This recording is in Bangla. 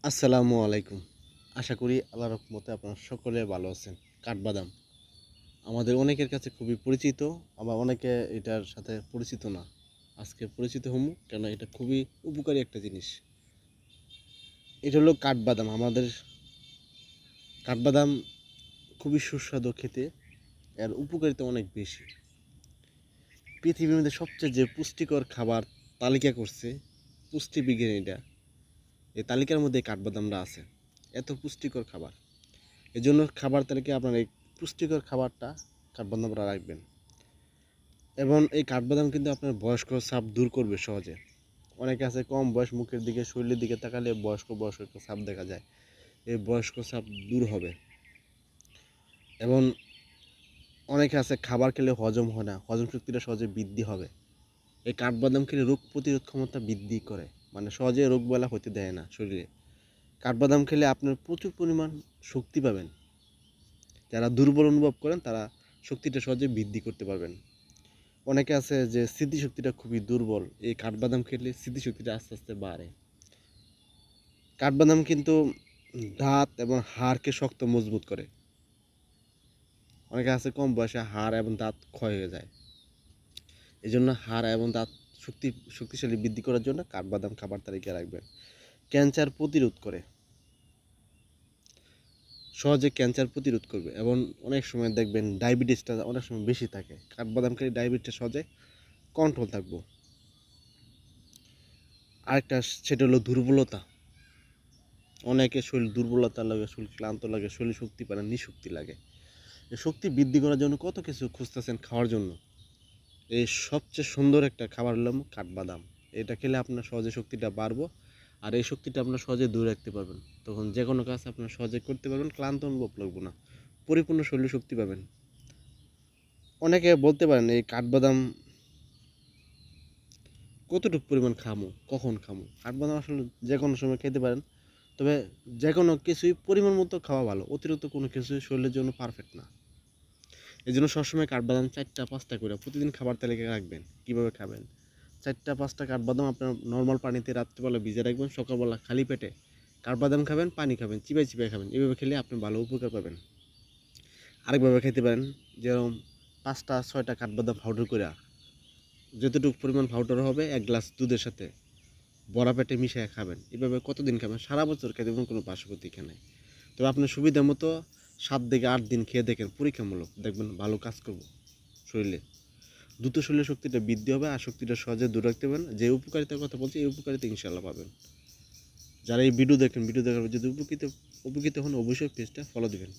আসসালামু আলাইকুম। আশা করি আল্লাহর রহমতে আপনারা সকলে ভালো আছেন। কাঠবাদাম আমাদের অনেকের কাছে খুবই পরিচিত, আবার অনেকে এটার সাথে পরিচিত না। আজকে পরিচিত হমু কেন এটা খুবই উপকারী একটা জিনিস। এটা হলো কাঠবাদাম। আমাদের কাঠবাদাম খুবই সুস্বাদু খেতে, এর উপকারিতা অনেক বেশি। পৃথিবীর মধ্যে সবচেয়ে যে পুষ্টিকর খাবার তালিকা করছে পুষ্টিবিজ্ঞানীরা, এই তালিকার মধ্যে এই কাঠবাদামটা আছে। এত পুষ্টিকর খাবার, এজন্য খাবার তালিকায় আপনার এই পুষ্টিকর খাবারটা কাঠবাদামটা রাখবেন। এবং এই কাঠবাদাম কিন্তু আপনার বয়স্ক ছাপ দূর করবে সহজে। অনেকে আছে কম বয়স, মুখের দিকে শরীরের দিকে তাকালে বয়স্ক বয়স্ক একটা ছাপ দেখা যায়, এই বয়স্ক ছাপ দূর হবে। এবং অনেকে আছে খাবার খেলে হজম হয় না, হজম শক্তিটা সহজে বৃদ্ধি হবে। এই কাঠবাদাম খেলে রোগ প্রতিরোধ ক্ষমতা বৃদ্ধি করে, মানে সহজে রোগবালা হতে দেয় না শরীরে। কাঠবাদাম খেলে আপনার প্রচুর পরিমাণ শক্তি পাবেন। যারা দুর্বল অনুভব করেন তারা শক্তিটা সহজে বৃদ্ধি করতে পারবেন। অনেকে আছে যে স্মৃতিশক্তিটা খুবই দুর্বল, এই কাঠবাদাম খেলে স্মৃতিশক্তিটা আস্তে আস্তে বাড়ে। কাঠবাদাম কিন্তু দাঁত এবং হাড়কে শক্ত মজবুত করে। অনেকে আছে কম বয়সে হাড় এবং দাঁত ক্ষয় হয়ে যায়, এই জন্য হাড় এবং দাঁত শক্তিশালী বৃদ্ধি করার জন্য কাঠবাদাম খাবার তালিকায় রাখবেন। ক্যান্সার প্রতিরোধ করে, সহজে ক্যান্সার প্রতিরোধ করবে। এবং অনেক সময় দেখবেন ডায়াবেটিসটা অনেক সময় বেশি থাকে, কাঠবাদাম খেলে ডায়াবেটিসটা সহজে কন্ট্রোল থাকবো। আরেকটা সেটা হলো দুর্বলতা। অনেকে শরীর দুর্বলতা লাগে, শরীর ক্লান্ত লাগে, শরীর শক্তি পায় না, নিঃশক্তি লাগে। এই শক্তি বৃদ্ধি করার জন্য কত কিছু খুঁজতেছেন খাওয়ার জন্য, এই সবচেয়ে সুন্দর একটা খাবার হলাম কাঠবাদাম। এটা খেলে আপনার সহজে শক্তিটা বাড়বো, আর এই শক্তিটা আপনার সহজে দূরে রাখতে পারবেন। তখন যে কোনো কাজ আপনার সহজে করতে পারবেন, ক্লান্ত অনুভব লাগবে না, পরিপূর্ণ শরীর শক্তি পাবেন। অনেকে বলতে পারেন এই কাঠবাদাম কতটুকু পরিমাণ খামো, কখন খামো? কাঠবাদাম আসলে যে কোনো সময় খেতে পারেন, তবে যে কোনো কিছুই পরিমাণ মতো খাওয়া ভালো, অতিরিক্ত কোনো কিছুই শরীরের জন্য পারফেক্ট না। এই জন্য সবসময় কাঠবাদাম 4টা 5টা করে প্রতিদিন খাবার তালিকায় রাখবেন। কীভাবে খাবেন? 4টা 5টা কাঠবাদাম আপনার নর্মাল পানিতে রাত্রিবেলা ভিজে রাখবেন, সকালবেলা খালি পেটে কাঠবাদাম খাবেন, পানি খাবেন, চিবাই চিবাই খাবেন। এভাবে খেলে আপনি ভালো উপকার পাবেন। আরেকভাবে খেতে পারেন, যেরকম 5টা 6টা কাঠবাদাম পাউডার করে, যতটুকু পরিমাণ পাউডার হবে 1 গ্লাস দুধের সাথে বড়া পেটে মিশিয়ে খাবেন। এভাবে কতদিন খাবেন? সারা বছর খেতে পারবেন, কোনো পার্শ্বপ্রতিক্রিয়া নেই। তবে আপনার সুবিধা মতো 7 থেকে 8 দিন খেয়ে দেখেন, পরীক্ষামূলক, দেখবেন ভালো কাজ করবো শরীরে। দ্রুত শরীরের শক্তিটা বৃদ্ধি হবে, আর শক্তিটা সহজে দূর রাখতে পারবেন। যে উপকারিতার কথা বলছি, এই উপকারিতা ইনশাল্লাহ পাবেন। যারা এই ভিডিও দেখেন, ভিডিও দেখার পর যদি উপকৃত হন, অবশ্যই পেজটা ফলো দেবেন।